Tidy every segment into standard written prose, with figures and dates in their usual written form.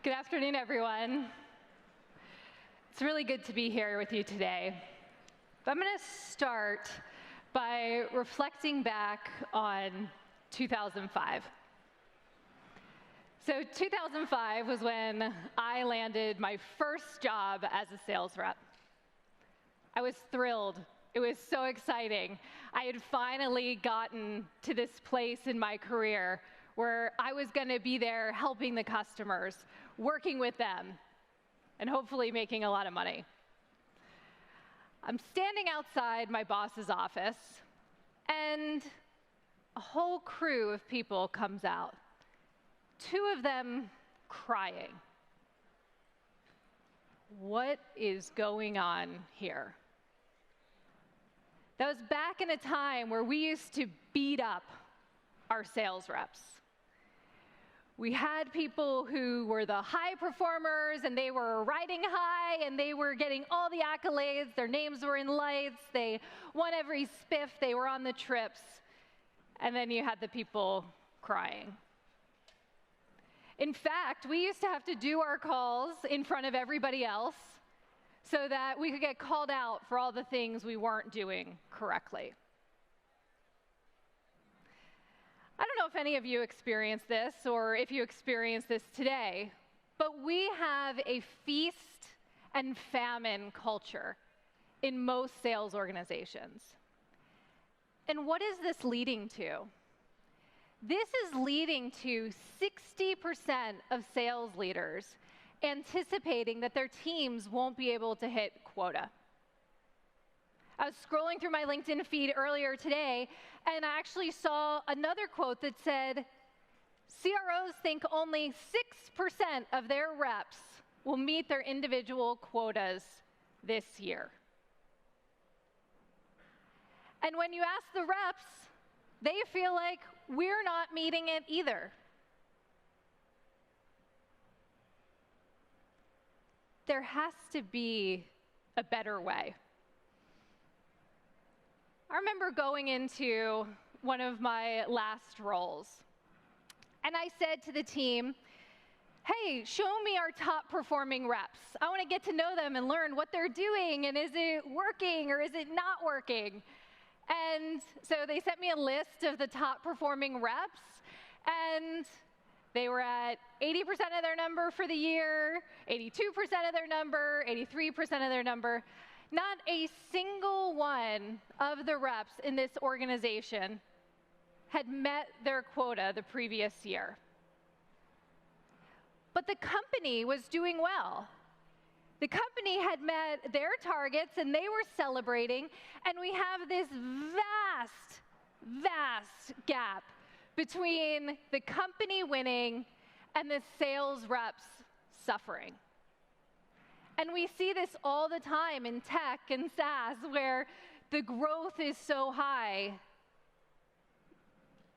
Good afternoon, everyone. It's really good to be here with you today. I'm going to start by reflecting back on 2005. So 2005 was when I landed my first job as a sales rep. I was thrilled. It was so exciting. I had finally gotten to this place in my career where I was going to be there helping the customers, working with them, and hopefully making a lot of money. I'm standing outside my boss's office, and a whole crew of people comes out, two of them crying. What is going on here? That was back in a time where we used to beat up our sales reps. We had people who were the high performers, and they were riding high, and they were getting all the accolades. Their names were in lights. They won every spiff. They were on the trips. And then you had the people crying. In fact, we used to have to do our calls in front of everybody else so that we could get called out for all the things we weren't doing correctly. I don't know if any of you experienced this or if you experience this today, but we have a feast and famine culture in most sales organizations. And what is this leading to? This is leading to 60% of sales leaders anticipating that their teams won't be able to hit quota. I was scrolling through my LinkedIn feed earlier today, and I actually saw another quote that said, CROs think only 6% of their reps will meet their individual quotas this year. And when you ask the reps, they feel like we're not meeting it either. There has to be a better way. I remember going into one of my last roles, and I said to the team, hey, show me our top performing reps. I want to get to know them and learn what they're doing, and is it working or is it not working? And so they sent me a list of the top performing reps, and they were at 80% of their number for the year, 82% of their number, 83% of their number. Not a single one of the reps in this organization had met their quota the previous year. But the company was doing well. The company had met their targets, and they were celebrating, and we have this vast, vast gap between the company winning and the sales reps suffering. And we see this all the time in tech and SaaS, where the growth is so high,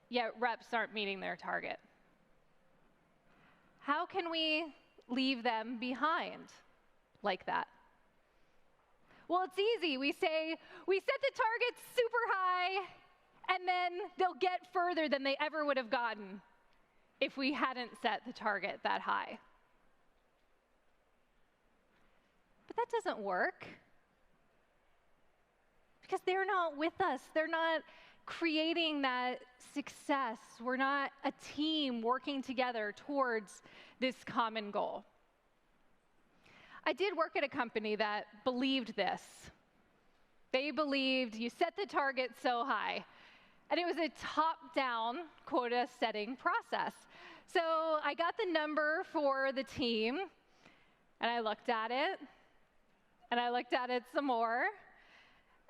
yet reps aren't meeting their target. How can we leave them behind like that? Well, it's easy. We say, we set the target super high, and then they'll get further than they ever would have gotten if we hadn't set the target that high. But that doesn't work, because they're not with us. They're not creating that success. We're not a team working together towards this common goal. I did work at a company that believed this. They believed you set the target so high, and it was a top-down quota setting process. So I got the number for the team, and I looked at it, and I looked at it some more,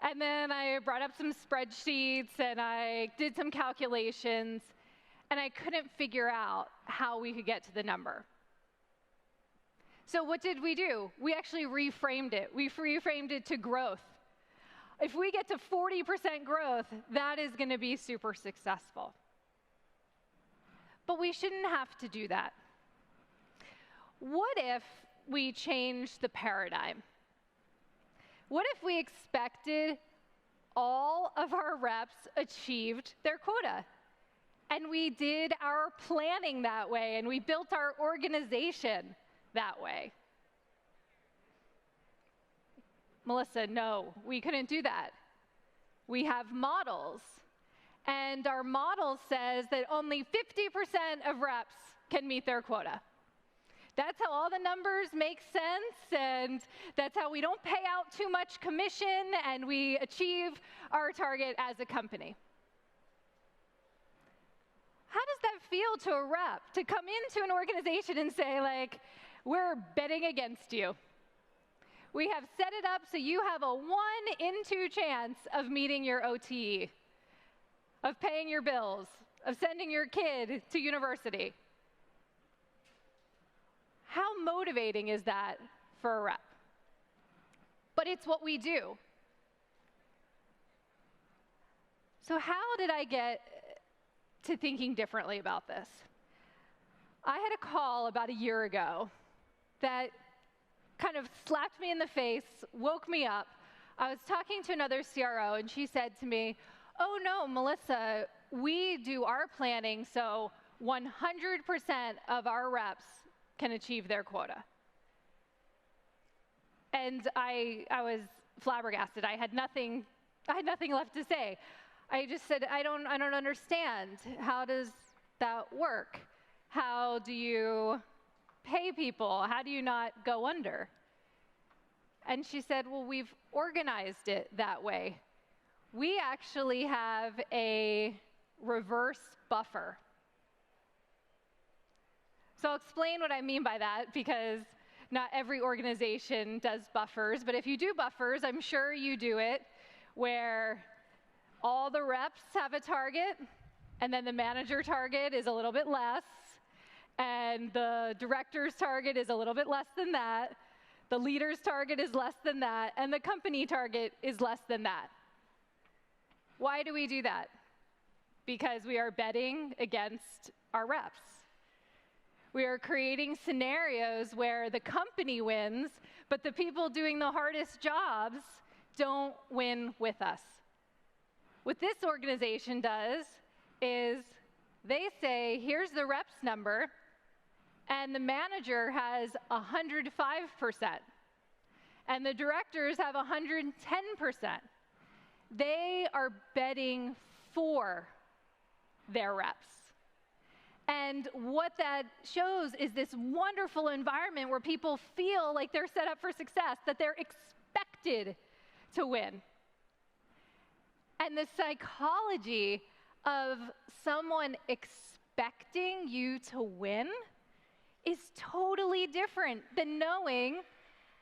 and then I brought up some spreadsheets, and I did some calculations, and I couldn't figure out how we could get to the number. So what did we do? We actually reframed it. We reframed it to growth. If we get to 40% growth, that is going to be super successful. But we shouldn't have to do that. What if we changed the paradigm? What if we expected all of our reps achieved their quota? And we did our planning that way, and we built our organization that way. Melissa, no, we couldn't do that. We have models, and our model says that only 50% of reps can meet their quota. That's how all the numbers make sense, and that's how we don't pay out too much commission, and we achieve our target as a company. How does that feel to a rep, to come into an organization and say, like, we're betting against you? We have set it up so you have a 1 in 2 chance of meeting your OTE, of paying your bills, of sending your kid to university. How motivating is that for a rep? But it's what we do. So how did I get to thinking differently about this? I had a call about a year ago that kind of slapped me in the face, woke me up. I was talking to another CRO, and she said to me, "Oh no, Melissa, we do our planning so 100% of our reps can achieve their quota." And I was flabbergasted. I had nothing left to say. I just said, I don't understand. How does that work? How do you pay people? How do you not go under? And she said, well, we've organized it that way. We actually have a reverse buffer. So I'll explain what I mean by that, because not every organization does buffers, but if you do buffers, I'm sure you do it where all the reps have a target, and then the manager target is a little bit less, and the director's target is a little bit less than that, the leader's target is less than that, and the company target is less than that. Why do we do that? Because we are betting against our reps. We are creating scenarios where the company wins, but the people doing the hardest jobs don't win with us. What this organization does is they say, here's the reps number, and the manager has 105%, and the directors have 110%. They are betting for their reps. And what that shows is this wonderful environment where people feel like they're set up for success, that they're expected to win. And the psychology of someone expecting you to win is totally different than knowing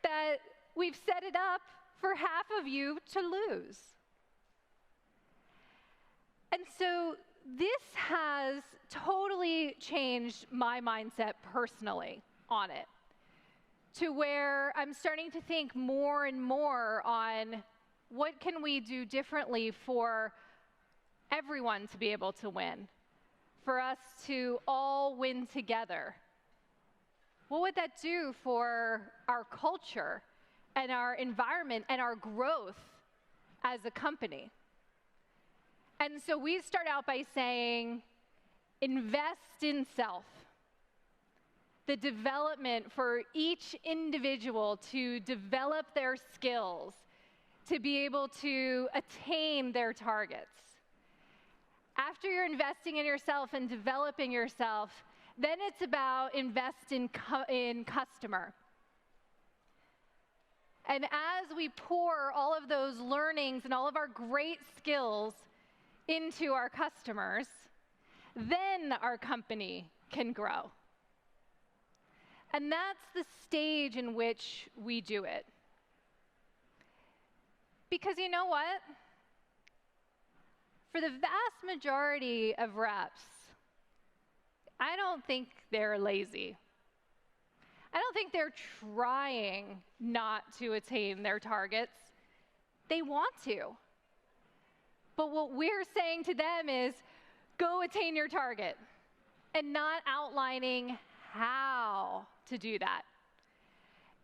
that we've set it up for half of you to lose. And so this has totally changed my mindset personally on it, to where I'm starting to think more and more on what can we do differently for everyone to be able to win, for us to all win together. What would that do for our culture and our environment and our growth as a company? And so we start out by saying, invest in self. The development for each individual to develop their skills, to be able to attain their targets. After you're investing in yourself and developing yourself, then it's about invest in customer. And as we pour all of those learnings and all of our great skills into our customers, then our company can grow. And that's the stage in which we do it. Because you know what? For the vast majority of reps, I don't think they're lazy. I don't think they're trying not to attain their targets. They want to. But what we're saying to them is, go attain your target, and not outlining how to do that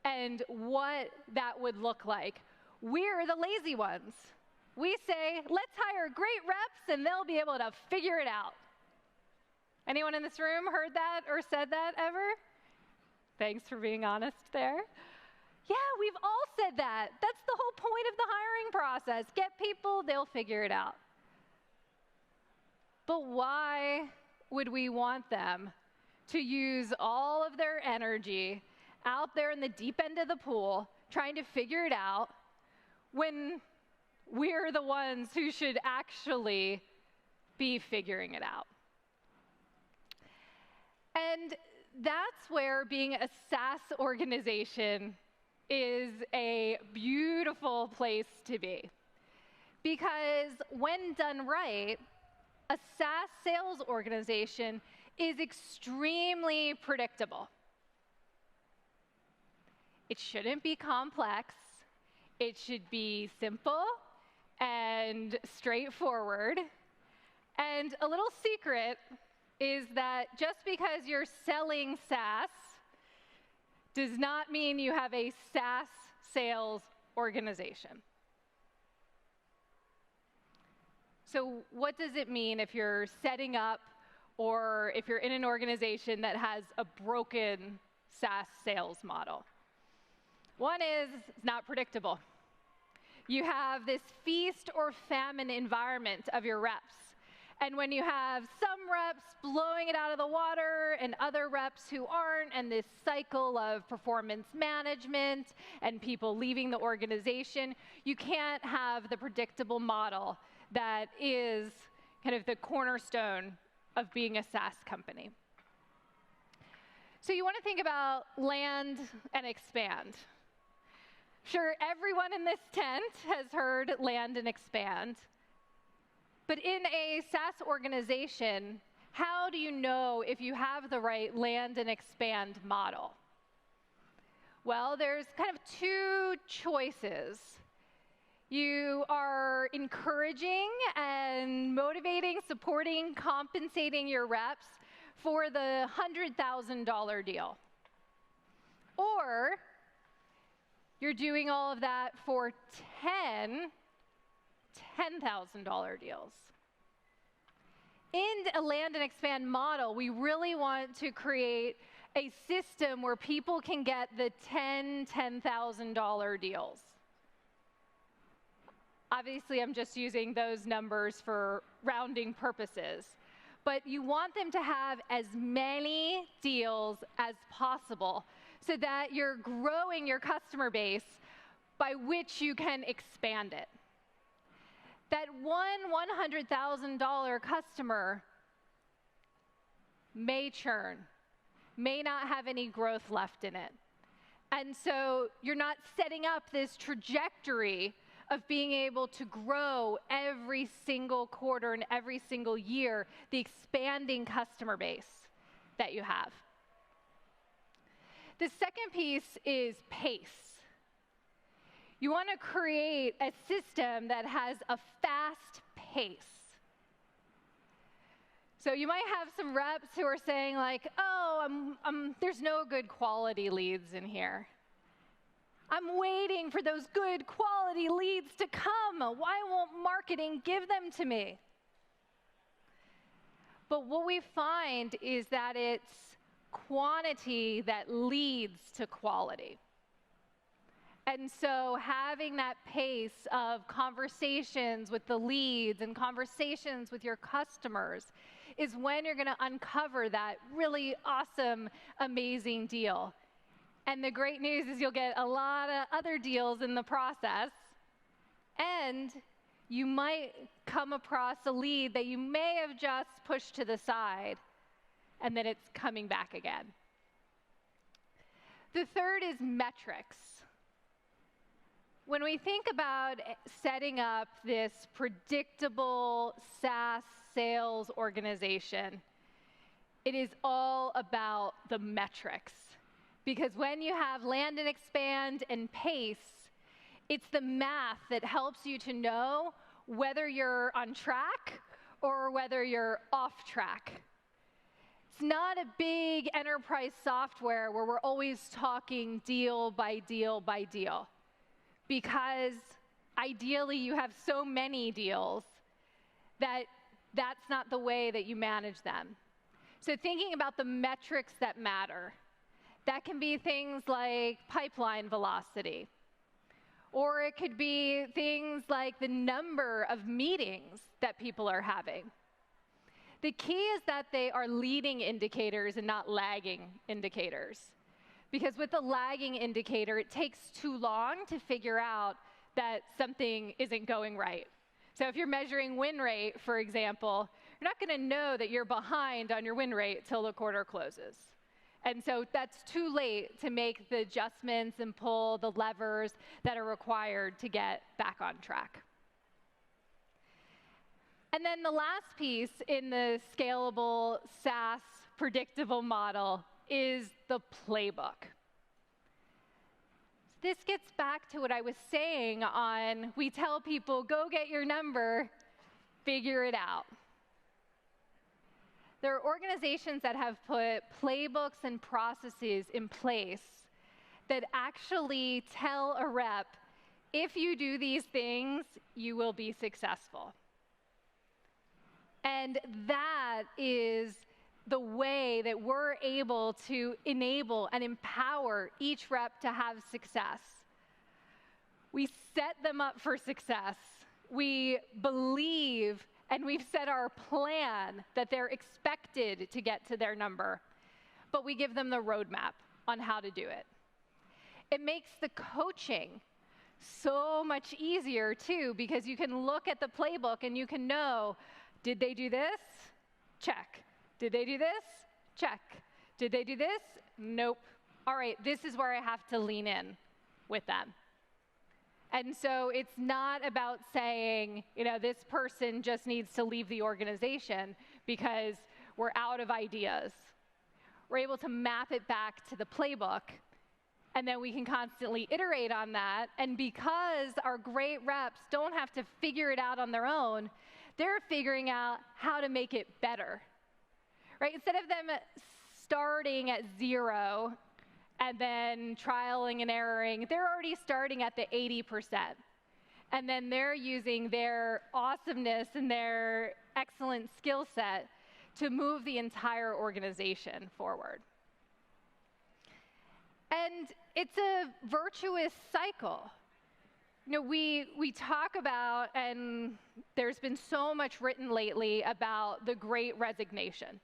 and what that would look like. We're the lazy ones. We say, let's hire great reps and they'll be able to figure it out. Anyone in this room heard that or said that ever? Thanks for being honest there. Yeah, we've all said that. That's the whole point of the hiring process. Get people, they'll figure it out. But why would we want them to use all of their energy out there in the deep end of the pool trying to figure it out when we're the ones who should actually be figuring it out? And that's where being a SaaS organization is a beautiful place to be. Because when done right, a SaaS sales organization is extremely predictable. It shouldn't be complex. It should be simple and straightforward. And a little secret is that just because you're selling SaaS does not mean you have a SaaS sales organization. So what does it mean if you're setting up or if you're in an organization that has a broken SaaS sales model? One is it's not predictable. You have this feast or famine environment of your reps. And when you have some reps blowing it out of the water and other reps who aren't, and this cycle of performance management and people leaving the organization, you can't have the predictable model that is kind of the cornerstone of being a SaaS company. So you want to think about land and expand. Sure, everyone in this tent has heard land and expand. But in a SaaS organization, how do you know if you have the right land and expand model? Well, there's kind of two choices. You are encouraging and motivating, supporting, compensating your reps for the $100,000 deal. Or you're doing all of that for $10,000 deals. In a land and expand model, we really want to create a system where people can get the $10,000 deals. Obviously, I'm just using those numbers for rounding purposes. But you want them to have as many deals as possible so that you're growing your customer base by which you can expand it. That one $100,000 customer may churn, may not have any growth left in it. And so you're not setting up this trajectory of being able to grow every single quarter and every single year the expanding customer base that you have. The second piece is pace. You want to create a system that has a fast pace. So you might have some reps who are saying like, oh, there's no good quality leads in here. I'm waiting for those good quality leads to come. Why won't marketing give them to me? But what we find is that it's quantity that leads to quality. And so having that pace of conversations with the leads and conversations with your customers is when you're going to uncover that really awesome, amazing deal. And the great news is you'll get a lot of other deals in the process, and you might come across a lead that you may have just pushed to the side, and then it's coming back again. The third is metrics. When we think about setting up this predictable SaaS sales organization, it is all about the metrics. Because when you have land and expand and pace, it's the math that helps you to know whether you're on track or whether you're off track. It's not a big enterprise software where we're always talking deal by deal by deal. Because ideally you have so many deals that that's not the way that you manage them. So thinking about the metrics that matter, That can be things like pipeline velocity, or it could be things like the number of meetings that people are having. The key is that they are leading indicators and not lagging indicators. Because with the lagging indicator, it takes too long to figure out that something isn't going right. So if you're measuring win rate, for example, you're not going to know that you're behind on your win rate till the quarter closes. And so that's too late to make the adjustments and pull the levers that are required to get back on track. And then the last piece in the scalable SaaS predictable model is the playbook. This gets back to what I was saying on, we tell people, go get your number, figure it out. There are organizations that have put playbooks and processes in place that actually tell a rep, if you do these things, you will be successful. And that is the way that we're able to enable and empower each rep to have success. We set them up for success. We believe and we've set our plan that they're expected to get to their number, but we give them the roadmap on how to do it. It makes the coaching so much easier too, because you can look at the playbook and you can know, did they do this? Check. Did they do this? Check. Did they do this? Nope. All right, this is where I have to lean in with them. And so it's not about saying, this person just needs to leave the organization because we're out of ideas. We're able to map it back to the playbook, and then we can constantly iterate on that. And because our great reps don't have to figure it out on their own, they're figuring out how to make it better. Right? Instead of them starting at 0 and then trialing and erroring, they're already starting at the 80%. And then they're using their awesomeness and their excellent skill set to move the entire organization forward. And it's a virtuous cycle. We talk about, and there's been so much written lately about the Great Resignation.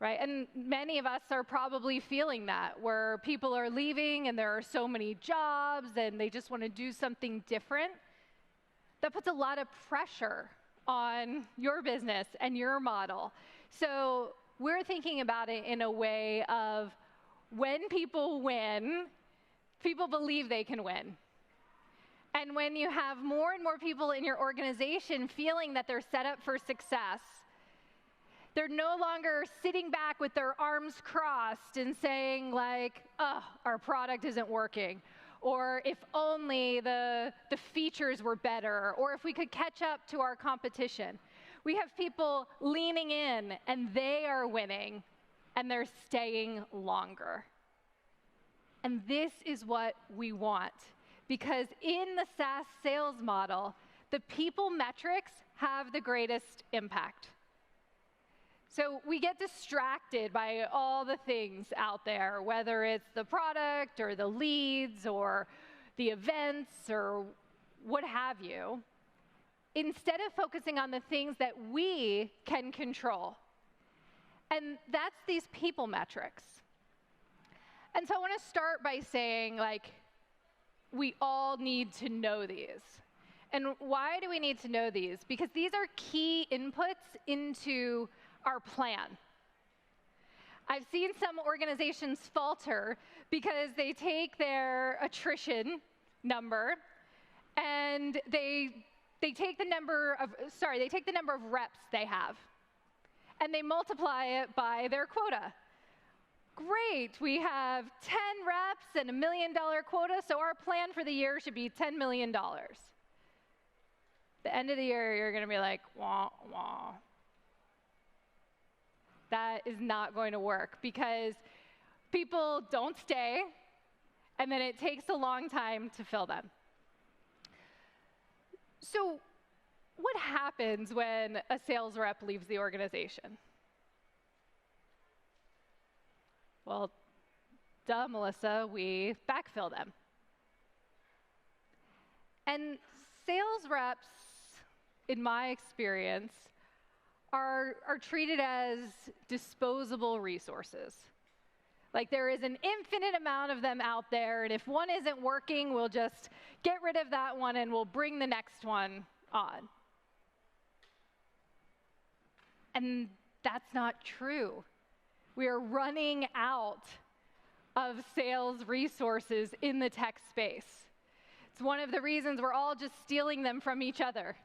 Right? And many of us are probably feeling that, where people are leaving and there are so many jobs and they just want to do something different. That puts a lot of pressure on your business and your model. So we're thinking about it in a way of, when people win, people believe they can win. And when you have more and more people in your organization feeling that they're set up for success, they're no longer sitting back with their arms crossed and saying like, oh, our product isn't working. Or if only the features were better, or if we could catch up to our competition. We have people leaning in and they are winning and they're staying longer. And this is what we want, because in the SaaS sales model, the people metrics have the greatest impact. So we get distracted by all the things out there, whether it's the product or the leads or the events or what have you, instead of focusing on the things that we can control. And that's these people metrics. And so I want to start by saying, we all need to know these. And why do we need to know these? Because these are key inputs into our plan. I've seen some organizations falter because they take their attrition number and they take the number of reps they have, and they multiply it by their quota. Great, we have 10 reps and $1 million quota, so our plan for the year should be $10 million. The end of the year, you're going to be like, wah, wah. That is not going to work, because people don't stay, and then it takes a long time to fill them. So what happens when a sales rep leaves the organization? Well, duh, Melissa, we backfill them. And sales reps, in my experience, are treated as disposable resources. Like there is an infinite amount of them out there, and if one isn't working, we'll just get rid of that one and we'll bring the next one on. And that's not true. We are running out of sales resources in the tech space. It's one of the reasons we're all just stealing them from each other.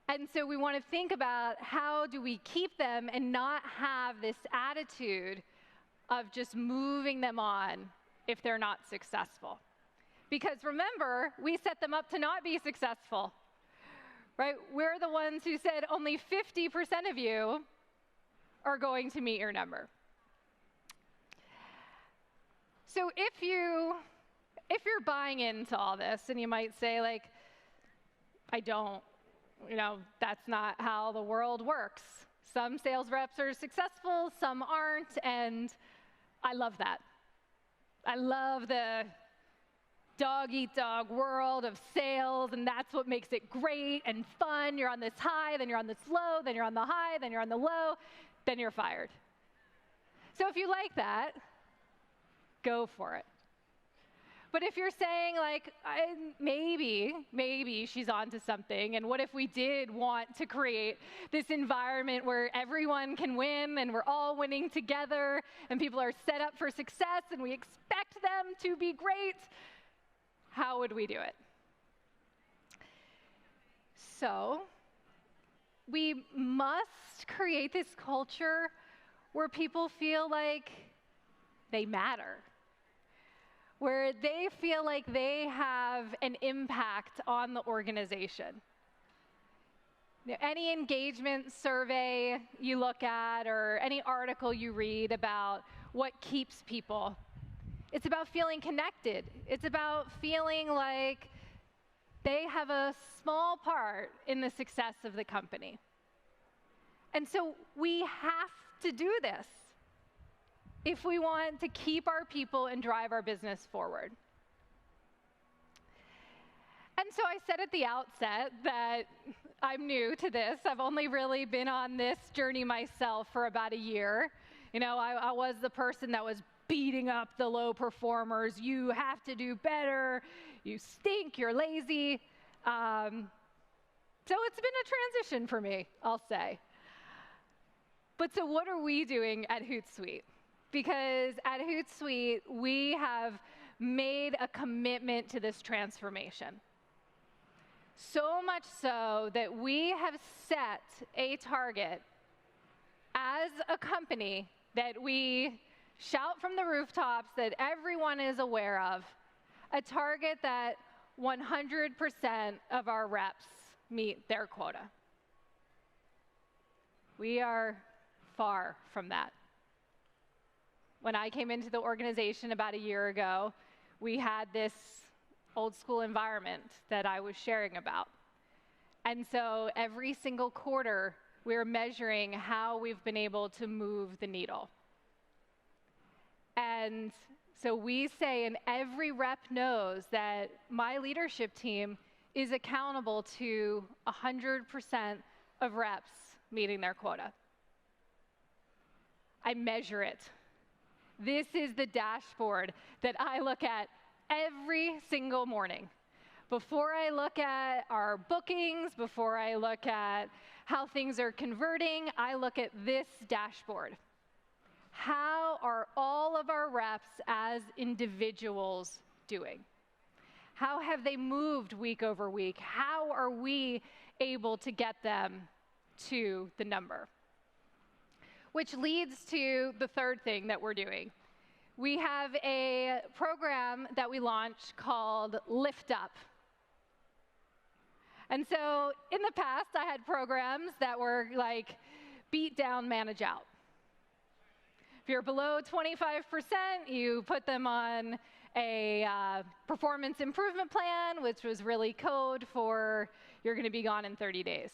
And so we want to think about how do we keep them and not have this attitude of just moving them on if they're not successful. Because remember, we set them up to not be successful, right? We're the ones who said only 50% of you are going to meet your number. So if you're buying into all this, and you might say, like, I don't, that's not how the world works. Some sales reps are successful, some aren't, and I love that. I love the dog-eat-dog world of sales, and that's what makes it great and fun. You're on this high, then you're on this low, then you're on the high, then you're on the low, then you're fired. So if you like that, go for it. But if you're saying, like, maybe she's onto something, and what if we did want to create this environment where everyone can win and we're all winning together and people are set up for success and we expect them to be great, how would we do it? So we must create this culture where people feel like they matter, where they feel like they have an impact on the organization. Any engagement survey you look at or any article you read about what keeps people, it's about feeling connected. It's about feeling like they have a small part in the success of the company. And so we have to do this if we want to keep our people and drive our business forward. And so I said at the outset that I'm new to this. I've only really been on this journey myself for about a year. I was the person that was beating up the low performers. You have to do better. You stink. You're lazy. So it's been a transition for me, I'll say. But so what are we doing at Hootsuite? Because at Hootsuite, we have made a commitment to this transformation. So much so that we have set a target as a company that we shout from the rooftops that everyone is aware of, a target that 100% of our reps meet their quota. We are far from that. When I came into the organization about a year ago, we had this old school environment that I was sharing about. And so every single quarter, we're measuring how we've been able to move the needle. And so we say, and every rep knows that my leadership team is accountable to 100% of reps meeting their quota. I measure it. This is the dashboard that I look at every single morning. Before I look at our bookings, before I look at how things are converting, I look at this dashboard. How are all of our reps as individuals doing? How have they moved week over week? How are we able to get them to the number? Which leads to the third thing that we're doing. We have a program that we launched called Lift Up. And so in the past, I had programs that were like beat down, manage out. If you're below 25%, you put them on a performance improvement plan, which was really code for you're going to be gone in 30 days.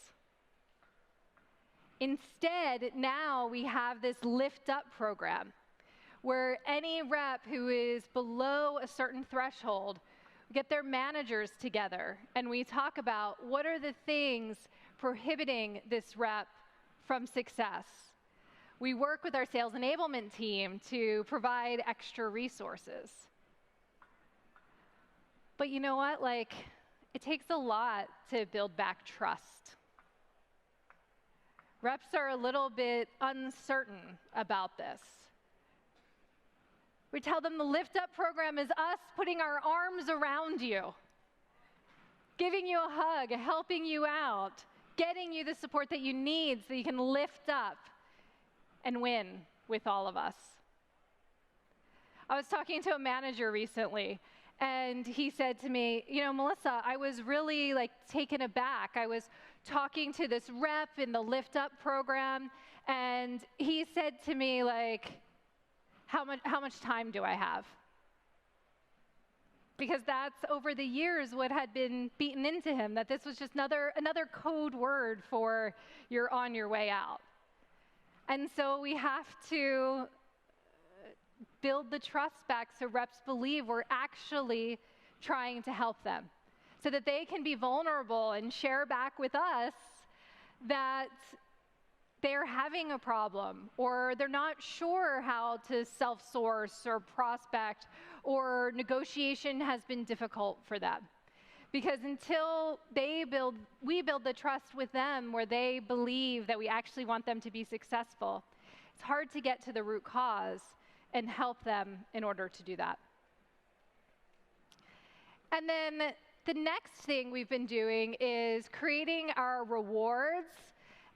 Instead, now we have this Lift Up program where any rep who is below a certain threshold get their managers together and we talk about what are the things prohibiting this rep from success. We work with our sales enablement team to provide extra resources. But you know what? Like, it takes a lot to build back trust. Reps are a little bit uncertain about this. We tell them the Lift Up program is us putting our arms around you, giving you a hug, helping you out, getting you the support that you need so you can lift up and win with all of us. I was talking to a manager recently, and he said to me, you know, Melissa, I was really taken aback. I was talking to this rep in the Lift Up program, and he said to me, how much time do I have? Because that's over the years what had been beaten into him, that this was just another code word for you're on your way out. And so we have to build the trust back so reps believe we're actually trying to help them, so that they can be vulnerable and share back with us that they're having a problem, or they're not sure how to self-source or prospect, or negotiation has been difficult for them. Because until we build the trust with them where they believe that we actually want them to be successful, it's hard to get to the root cause and help them in order to do that. And then the next thing we've been doing is creating our rewards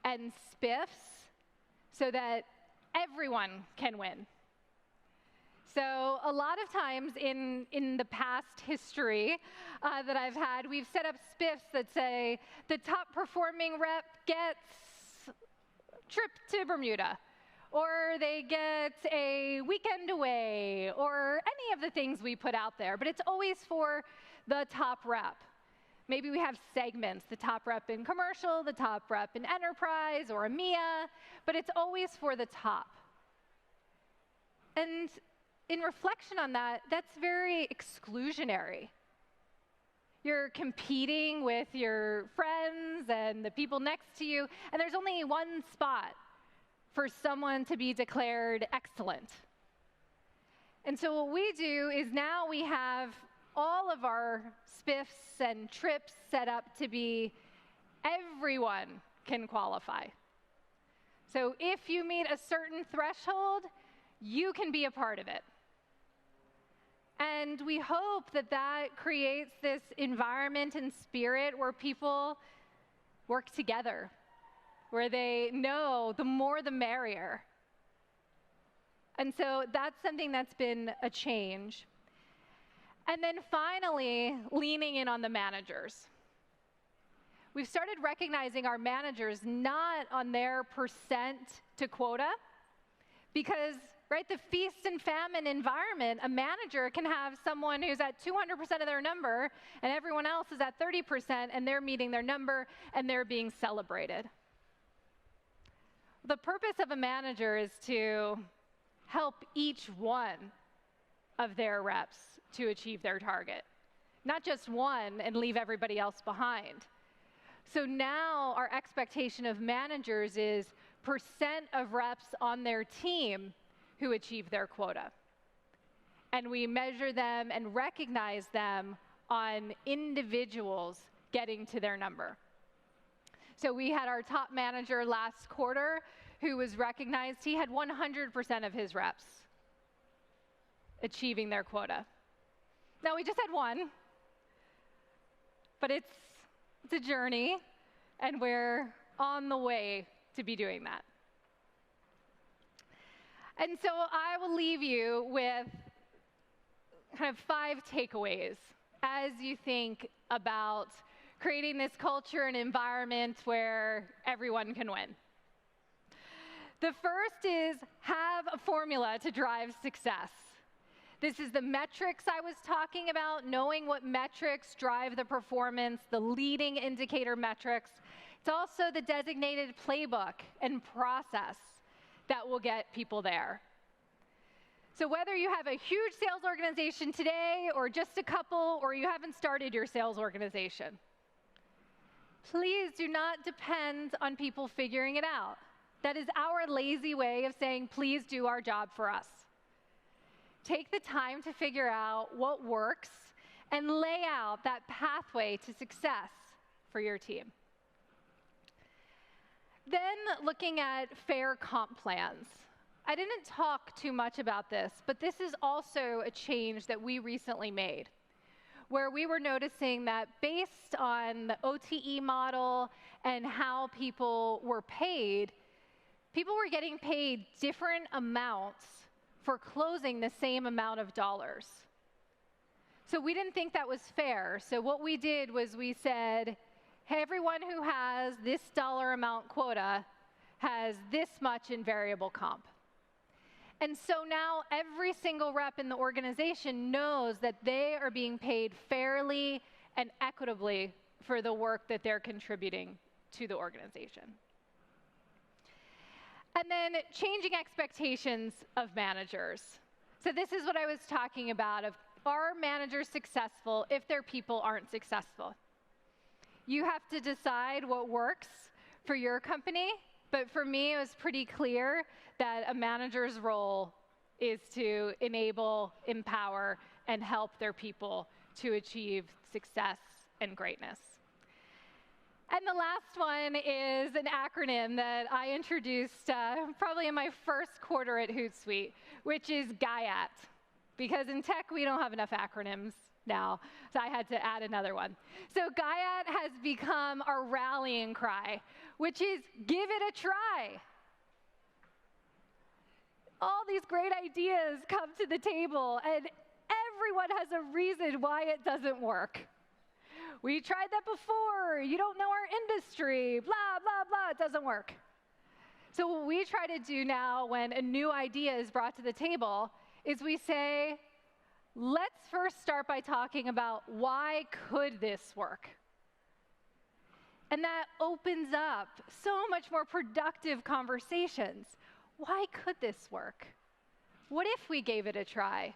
and spiffs so that everyone can win. So a lot of times in the past history that I've had, we've set up spiffs that say the top performing rep gets trip to Bermuda, or they get a weekend away, or any of the things we put out there, but it's always for the top rep. Maybe we have segments, the top rep in commercial, the top rep in enterprise or EMEA, but it's always for the top. And in reflection on that, that's very exclusionary. You're competing with your friends and the people next to you, and there's only one spot for someone to be declared excellent. And so what we do is now we have all of our spiffs and trips set up to be everyone can qualify. So if you meet a certain threshold, you can be a part of it. And we hope that that creates this environment and spirit where people work together, where they know the more the merrier. And so that's something that's been a change. And then finally, leaning in on the managers. We've started recognizing our managers not on their percent to quota, because the feast and famine environment, a manager can have someone who's at 200% of their number and everyone else is at 30% and they're meeting their number and they're being celebrated. The purpose of a manager is to help each one of their reps to achieve their target, not just one and leave everybody else behind. So now our expectation of managers is percent of reps on their team who achieve their quota. And we measure them and recognize them on individuals getting to their number. So we had our top manager last quarter who was recognized. He had 100% of his reps achieving their quota. Now, we just had one, but it's a journey, and we're on the way to be doing that. And so I will leave you with kind of 5 takeaways as you think about creating this culture and environment where everyone can win. The first is have a formula to drive success. This is the metrics I was talking about, knowing what metrics drive the performance, the leading indicator metrics. It's also the designated playbook and process that will get people there. So whether you have a huge sales organization today or just a couple, or you haven't started your sales organization, please do not depend on people figuring it out. That is our lazy way of saying, please do our job for us. Take the time to figure out what works and lay out that pathway to success for your team. Then looking at fair comp plans. I didn't talk too much about this, but this is also a change that we recently made, where we were noticing that based on the OTE model and how people were paid, people were getting paid different amounts for closing the same amount of dollars. So we didn't think that was fair. So what we did was we said, hey, everyone who has this dollar amount quota has this much in variable comp. And so now every single rep in the organization knows that they are being paid fairly and equitably for the work that they're contributing to the organization. And then changing expectations of managers. So this is what I was talking about, of are managers successful if their people aren't successful? You have to decide what works for your company, but for me, it was pretty clear that a manager's role is to enable, empower, and help their people to achieve success and greatness. And the last one is an acronym that I introduced probably in my first quarter at Hootsuite, which is GIAT. Because in tech, we don't have enough acronyms now, so I had to add another one. So GIAT has become our rallying cry, which is give it a try. All these great ideas come to the table, and everyone has a reason why it doesn't work. We tried that before. You don't know our industry, blah, blah, blah. It doesn't work. So what we try to do now when a new idea is brought to the table is we say, let's first start by talking about why could this work? And that opens up so much more productive conversations. Why could this work? What if we gave it a try?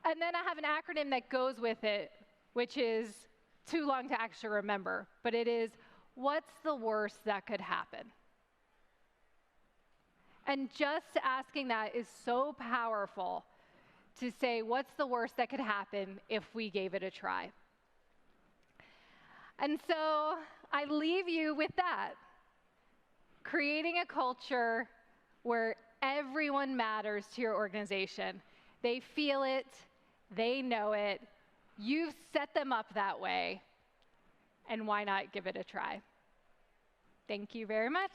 And then I have an acronym that goes with it, which is too long to actually remember, but it is, what's the worst that could happen? And just asking that is so powerful to say, what's the worst that could happen if we gave it a try? And so I leave you with that. Creating a culture where everyone matters to your organization. They feel it, they know it, you've set them up that way, and why not give it a try? Thank you very much.